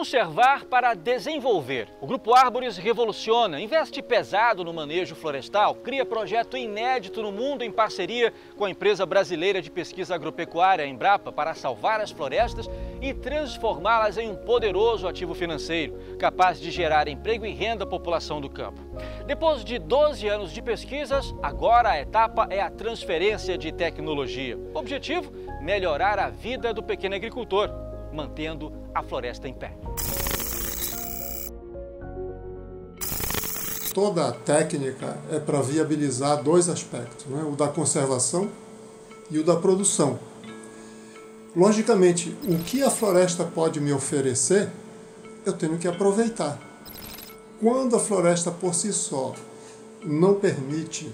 Conservar para desenvolver. O Grupo Árvores revoluciona, investe pesado no manejo florestal, cria projeto inédito no mundo em parceria com a empresa brasileira de pesquisa agropecuária, Embrapa, para salvar as florestas e transformá-las em um poderoso ativo financeiro, capaz de gerar emprego e renda à população do campo. Depois de 12 anos de pesquisas, agora a etapa é a transferência de tecnologia. O objetivo? Melhorar a vida do pequeno agricultor, mantendo a floresta em pé. Toda a técnica é para viabilizar dois aspectos, né? O da conservação e o da produção. Logicamente, o que a floresta pode me oferecer, eu tenho que aproveitar. Quando a floresta por si só não permite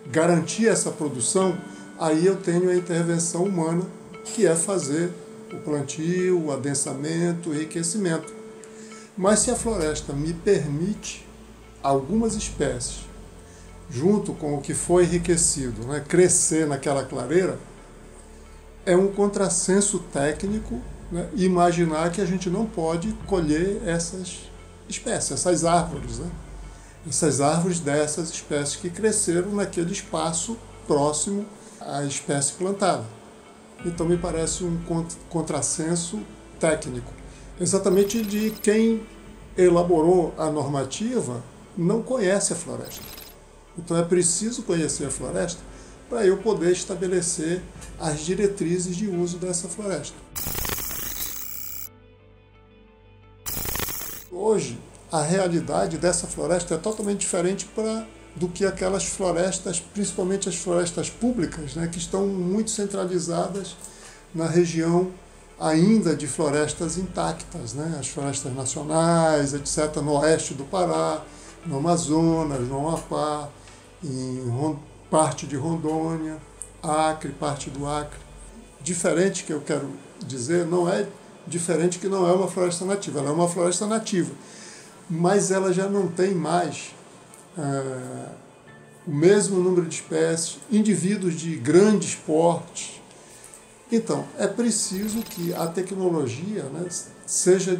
garantir essa produção, aí eu tenho a intervenção humana, que é fazer o plantio, o adensamento, o enriquecimento. Mas se a floresta me permite algumas espécies, junto com o que foi enriquecido, né, crescer naquela clareira, é um contrassenso técnico, né, imaginar que a gente não pode colher essas espécies, essas árvores, né, essas árvores dessas espécies que cresceram naquele espaço próximo à espécie plantada. Então me parece um contrassenso técnico, exatamente de quem elaborou a normativa não conhece a floresta. Então é preciso conhecer a floresta para eu poder estabelecer as diretrizes de uso dessa floresta. Hoje, a realidade dessa floresta é totalmente diferente do que aquelas florestas, principalmente as florestas públicas, né, que estão muito centralizadas na região ainda de florestas intactas, né, as florestas nacionais, etc., no oeste do Pará, no Amazonas, no Amapá, em parte de Rondônia, Acre, parte do Acre. Diferente, que eu quero dizer, não é diferente que não é uma floresta nativa, ela é uma floresta nativa, mas ela já não tem mais o mesmo número de espécies, indivíduos de grandes portes. Então, é preciso que a tecnologia, né, seja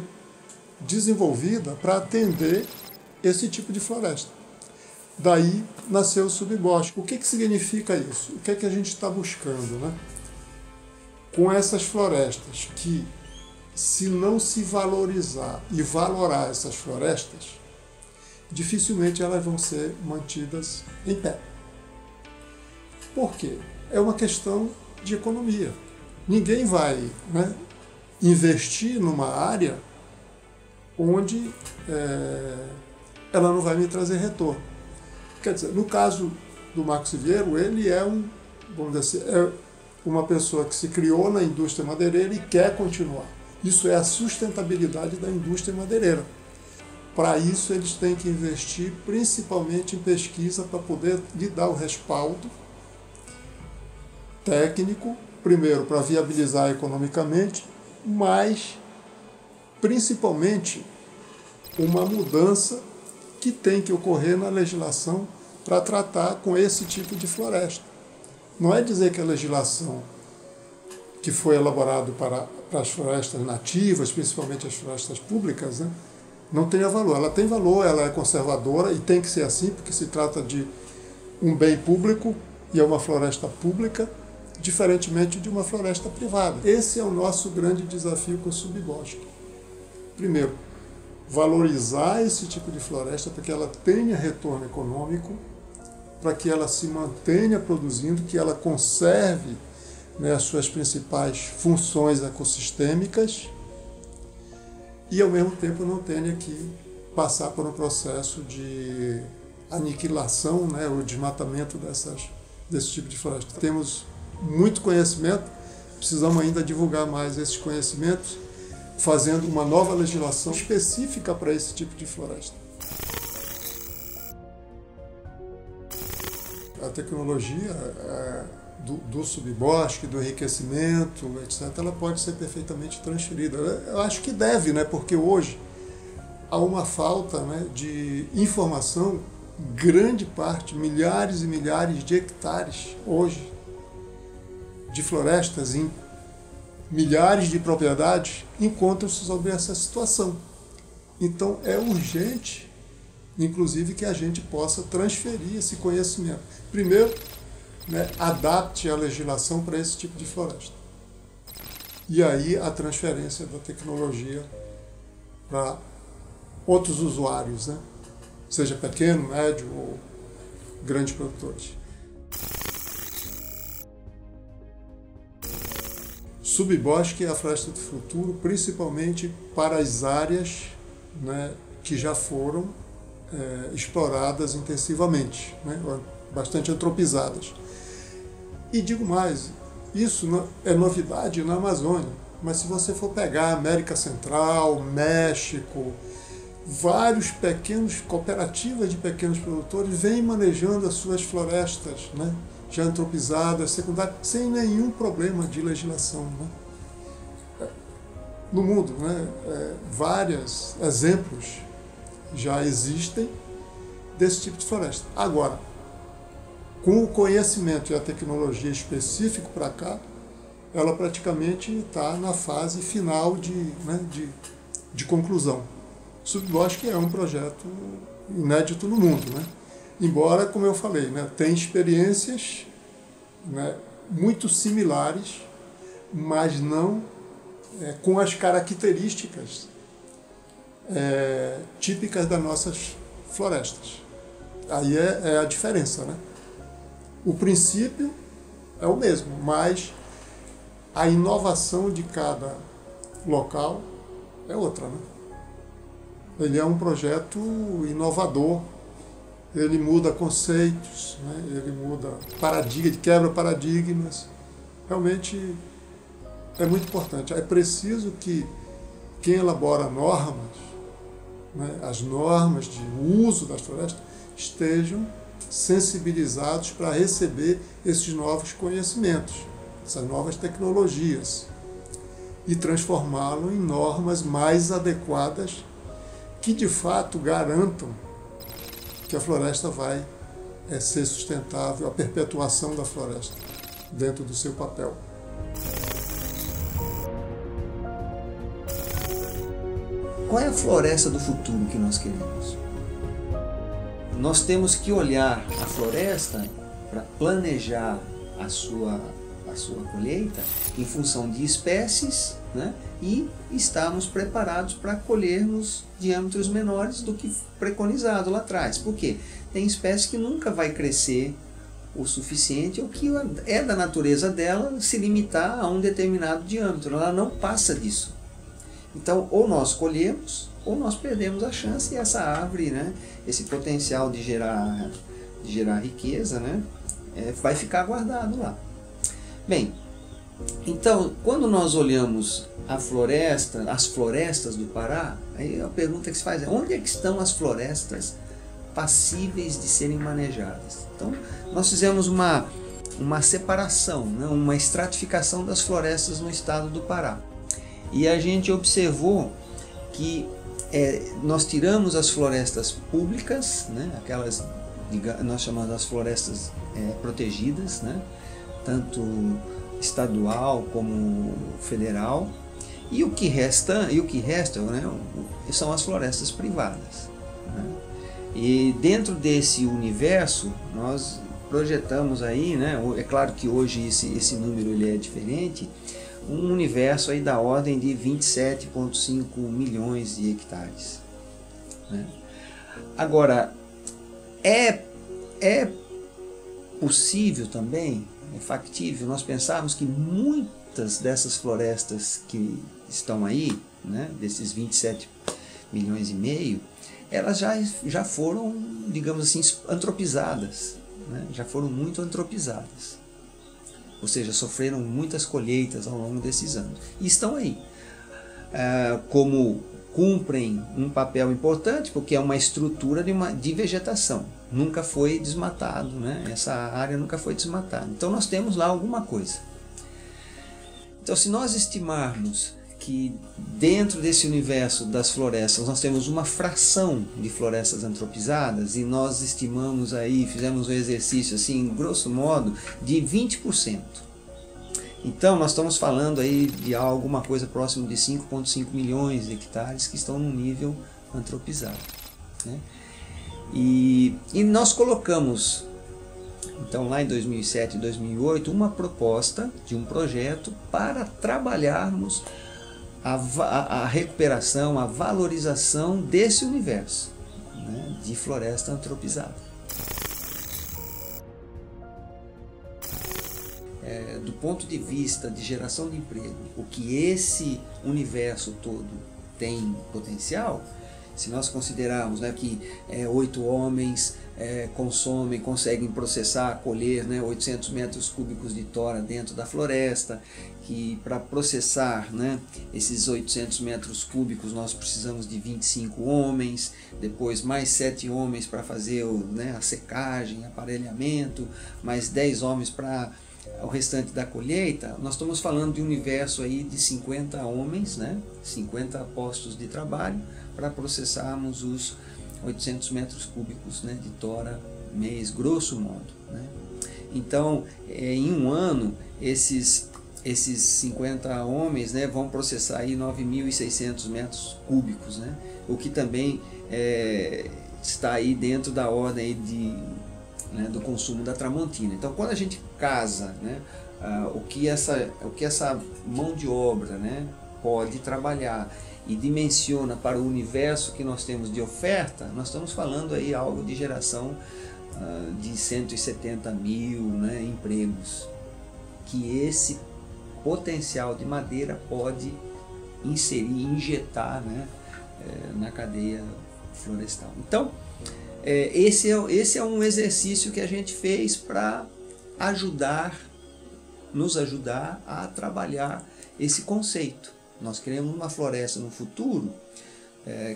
desenvolvida para atender esse tipo de floresta. Daí nasceu o subbosque. O que significa isso? O que é que a gente está buscando, né? Com essas florestas que, se não se valorizar e valorar essas florestas, dificilmente elas vão ser mantidas em pé. Por quê? É uma questão de economia. Ninguém vai, né, investir numa área onde ela não vai me trazer retorno. Quer dizer, no caso do Marcos Siviero, ele é vamos dizer assim, uma pessoa que se criou na indústria madeireira e quer continuar. Isso é a sustentabilidade da indústria madeireira. Para isso, eles têm que investir principalmente em pesquisa para poder lhe dar o respaldo técnico, primeiro para viabilizar economicamente, mas principalmente uma mudança que tem que ocorrer na legislação para tratar com esse tipo de floresta. Não é dizer que a legislação que foi elaborada para as florestas nativas, principalmente as florestas públicas, né, não tenha valor. Ela tem valor, ela é conservadora e tem que ser assim, porque se trata de um bem público e é uma floresta pública, diferentemente de uma floresta privada. Esse é o nosso grande desafio com o subbosque. Primeiro, valorizar esse tipo de floresta para que ela tenha retorno econômico, para que ela se mantenha produzindo, que ela conserve, né, as suas principais funções ecossistêmicas e, ao mesmo tempo, não tenha que passar por um processo de aniquilação, né, ou desmatamento desse tipo de floresta. Temos muito conhecimento, precisamos ainda divulgar mais esses conhecimentos, fazendo uma nova legislação específica para esse tipo de floresta. A tecnologia do subbosque, do enriquecimento, etc., ela pode ser perfeitamente transferida. Eu acho que deve, né? Porque hoje há uma falta, né, de informação, grande parte, milhares e milhares de hectares hoje de florestas em milhares de propriedades encontram-se sobre essa situação. Então é urgente, inclusive, que a gente possa transferir esse conhecimento. Primeiro, né, adapte a legislação para esse tipo de floresta. E aí a transferência da tecnologia para outros usuários, né? Seja pequeno, médio ou grandes produtores. Subbosque é a floresta do futuro, principalmente para as áreas, né, que já foram exploradas intensivamente, né, bastante antropizadas. E digo mais, isso é novidade na Amazônia, mas se você for pegar a América Central, México, vários cooperativas de pequenos produtores vêm manejando as suas florestas, né, já antropizadas, secundárias, sem nenhum problema de legislação, né? No mundo, né, vários exemplos já existem desse tipo de floresta. Agora, com o conhecimento e a tecnologia específico para cá, ela praticamente está na fase final de conclusão. Subbosque é um projeto inédito no mundo, né? Embora, como eu falei, né, tem experiências, né, muito similares, mas não com as características típicas das nossas florestas. Aí é a diferença, né? O princípio é o mesmo, mas a inovação de cada local é outra, né? Ele é um projeto inovador, ele muda conceitos, né? Ele muda paradigmas, quebra paradigmas. Realmente é muito importante. É preciso que quem elabora normas, né, as normas de uso das florestas, estejam sensibilizados para receber esses novos conhecimentos, essas novas tecnologias, e transformá-lo em normas mais adequadas que de fato garantam que a floresta vai ser sustentável, a perpetuação da floresta dentro do seu papel. Qual é a floresta do futuro que nós queremos? Nós temos que olhar a floresta para planejar a sua colheita em função de espécies, né? E estarmos preparados para colhermos diâmetros menores do que preconizado lá atrás. Por quê? Tem espécies que nunca vai crescer o suficiente, ou que é da natureza dela se limitar a um determinado diâmetro, ela não passa disso. Então, ou nós colhemos, ou nós perdemos a chance, e essa árvore, né, esse potencial de gerar riqueza, né, vai ficar guardado lá. Bem, então, quando nós olhamos a floresta, as florestas do Pará, aí a pergunta que se faz é: onde é que estão as florestas passíveis de serem manejadas? Então, nós fizemos uma separação, né, uma estratificação das florestas no estado do Pará. E a gente observou que nós tiramos as florestas públicas, né, aquelas nós chamamos as florestas protegidas, né, tanto estadual como federal, e o que resta, né, são as florestas privadas, né? E dentro desse universo nós projetamos aí, né, é claro que hoje esse número ele é diferente, um universo aí da ordem de 27,5 milhões de hectares, né? Agora, é possível também, é factível nós pensarmos que muitas dessas florestas que estão aí, né, desses 27 milhões e meio, elas já foram, digamos assim, antropizadas, né? Já foram muito antropizadas. Ou seja, sofreram muitas colheitas ao longo desses anos. E estão aí. Como cumprem um papel importante, porque é uma estrutura de vegetação. Nunca foi desmatado, né? Essa área nunca foi desmatada. Então nós temos lá alguma coisa. Então, se nós estimarmos que dentro desse universo das florestas nós temos uma fração de florestas antropizadas, e nós estimamos aí, fizemos um exercício assim, grosso modo, de 20%. Então nós estamos falando aí de alguma coisa próximo de 5,5 milhões de hectares que estão no nível antropizado, né? E nós colocamos, então lá em 2007 e 2008, uma proposta de um projeto para trabalharmos a recuperação, a valorização desse universo, né, de floresta antropizada. Do ponto de vista de geração de emprego, o que esse universo todo tem potencial, se nós considerarmos, né, que 8 homens conseguem processar, colher, né, 800 metros cúbicos de tora dentro da floresta, que para processar, né, esses 800 metros cúbicos nós precisamos de 25 homens, depois mais 7 homens para fazer a secagem, aparelhamento, mais 10 homens para o restante da colheita. Nós estamos falando de um universo aí de 50 homens, né, 50 postos de trabalho para processarmos os 800 metros cúbicos, né, de tora mês, grosso modo, né? Então, em um ano, esses 50 homens, né, vão processar aí 9.600 metros cúbicos, né? O que também está aí dentro da ordem aí do consumo da Tramontina. Então, quando a gente casa, né, o que essa mão de obra, né, pode trabalhar e dimensiona para o universo que nós temos de oferta, nós estamos falando aí algo de geração de 170 mil, né, empregos, que esse potencial de madeira pode inserir, injetar, né, na cadeia florestal. Então, esse é um exercício que a gente fez para nos ajudar a trabalhar esse conceito. Nós queremos uma floresta no futuro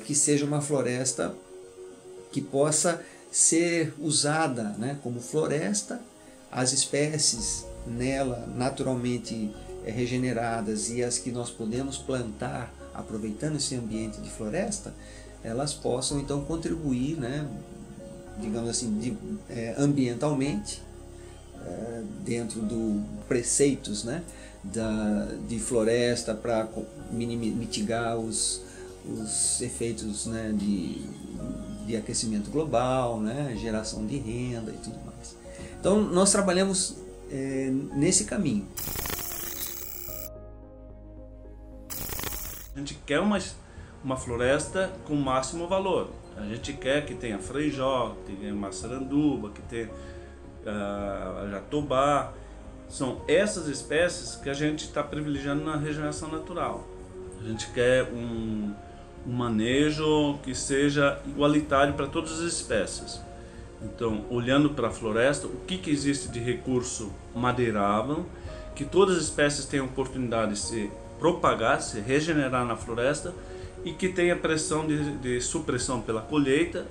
que seja uma floresta que possa ser usada, né, como floresta, as espécies nela naturalmente regeneradas e as que nós podemos plantar aproveitando esse ambiente de floresta, elas possam então contribuir, né, digamos assim, ambientalmente, dentro dos preceitos, né, de floresta para mitigar os efeitos, né, de aquecimento global, né, geração de renda e tudo mais. Então nós trabalhamos nesse caminho. A gente quer uma floresta com máximo valor. A gente quer que tenha freijó, que tenha maçaranduba, que tenha jatobá. São essas espécies que a gente está privilegiando na regeneração natural. A gente quer um manejo que seja igualitário para todas as espécies. Então, olhando para a floresta, o que existe de recurso madeirável, que todas as espécies tenham oportunidade de se propagar, se regenerar na floresta e que tenha pressão de supressão pela colheita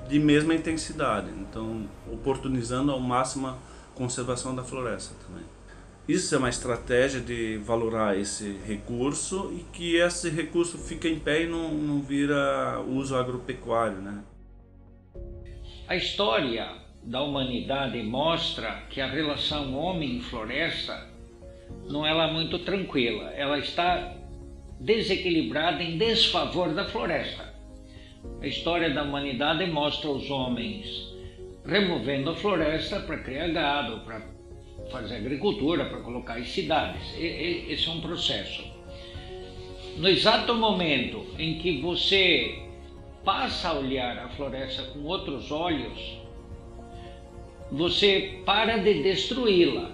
de mesma intensidade. Então, oportunizando ao máximo a conservação da floresta também. Isso é uma estratégia de valorar esse recurso e que esse recurso fique em pé e não vira uso agropecuário, né? A história da humanidade mostra que a relação homem-floresta não é lá muito tranquila. Ela está desequilibrada em desfavor da floresta. A história da humanidade mostra os homens removendo a floresta para criar gado, para fazer agricultura, para colocar as cidades. Esse é um processo. No exato momento em que você passa a olhar a floresta com outros olhos, você para de destruí-la.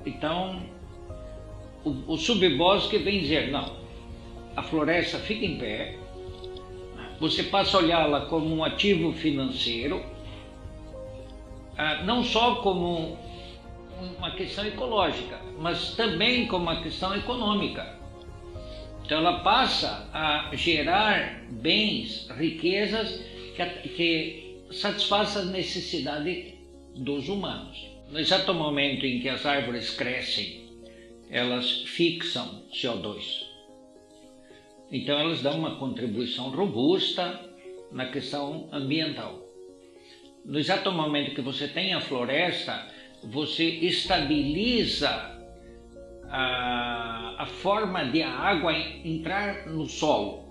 Então, o subbosque vem dizer, não, a floresta fica em pé, você passa a olhá-la como um ativo financeiro, não só como uma questão ecológica, mas também como uma questão econômica. Então ela passa a gerar bens, riquezas que satisfazem as necessidades dos humanos. No exato momento em que as árvores crescem, elas fixam CO2. Então elas dão uma contribuição robusta na questão ambiental. No exato momento que você tem a floresta, você estabiliza a forma de a água entrar no solo.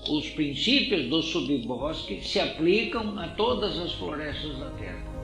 Os princípios do subbosque se aplicam a todas as florestas da Terra.